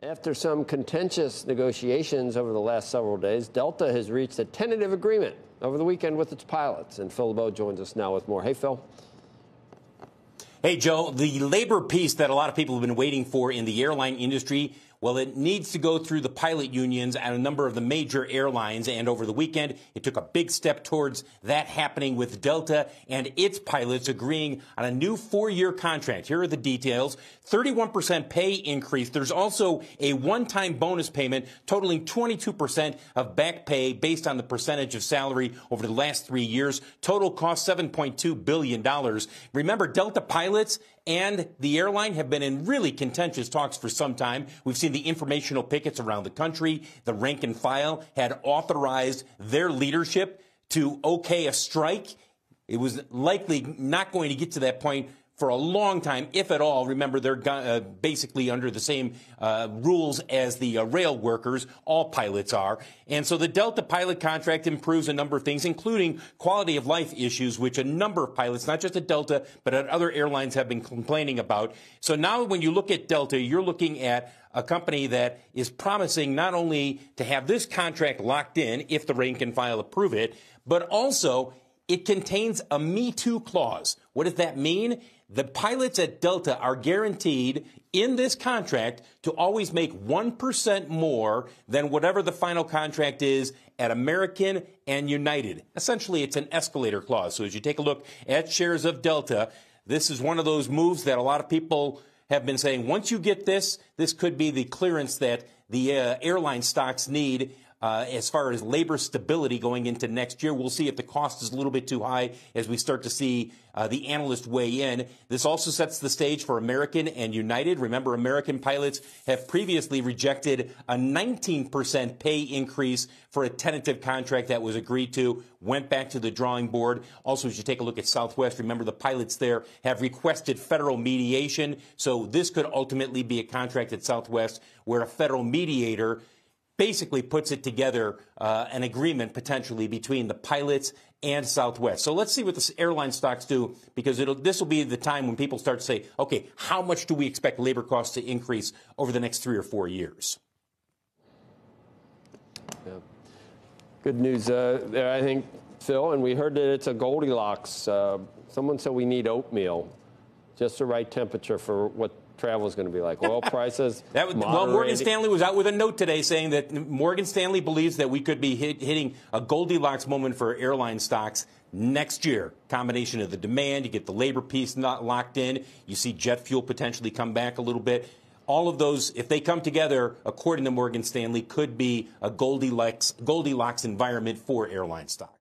After some contentious negotiations over the last several days, Delta has reached a tentative agreement over the weekend with its pilots. And Phil LeBeau joins us now with more. Hey, Phil. Hey, Joe. The labor peace that a lot of people have been waiting for in the airline industry, well, it needs to go through the pilot unions at a number of the major airlines. And over the weekend, it took a big step towards that happening with Delta and its pilots agreeing on a new 4-year contract. Here are the details. 31% pay increase. There's also a one-time bonus payment totaling 22% of back pay based on the percentage of salary over the last 3 years. Total cost $7.2 billion. Remember, Delta pilots and the airline have been in really contentious talks for some time. We've seen the informational pickets around the country. The rank and file had authorized their leadership to okay a strike. It was likely not going to get to that point for a long time, if at all. Remember, they're basically under the same rules as the rail workers. All pilots are. And so the Delta pilot contract improves a number of things, including quality of life issues, which a number of pilots, not just at Delta, but at other airlines, have been complaining about. So now when you look at Delta, you're looking at a company that is promising not only to have this contract locked in if the rank and file approve it, but also it contains a Me Too clause. What does that mean? The pilots at Delta are guaranteed in this contract to always make 1% more than whatever the final contract is at American and United. Essentially, it's an escalator clause. So as you take a look at shares of Delta, this is one of those moves that a lot of people have been saying, once you get this, this could be the clearance that the airline stocks need as far as labor stability going into next year. We'll see if the cost is a little bit too high as we start to see the analysts weigh in. This also sets the stage for American and United. Remember, American pilots have previously rejected a 19% pay increase for a tentative contract that was agreed to, went back to the drawing board. Also, as you take a look at Southwest, remember the pilots there have requested federal mediation. So this could ultimately be a contract at Southwest where a federal mediator basically puts it together, an agreement potentially between the pilots and Southwest. So let's see what the airline stocks do, because this will be the time when people start to say, okay, how much do we expect labor costs to increase over the next 3 or 4 years? Yeah. Good news there, I think, Phil, and we heard that it's a Goldilocks. Someone said we need oatmeal, just the right temperature for what travel is going to be like. Oil prices. Well, Morgan Stanley was out with a note today saying that Morgan Stanley believes that we could be hitting a Goldilocks moment for airline stocks next year. Combination of the demand, you get the labor piece not locked in, you see jet fuel potentially come back a little bit. All of those, if they come together, according to Morgan Stanley, could be a Goldilocks environment for airline stocks.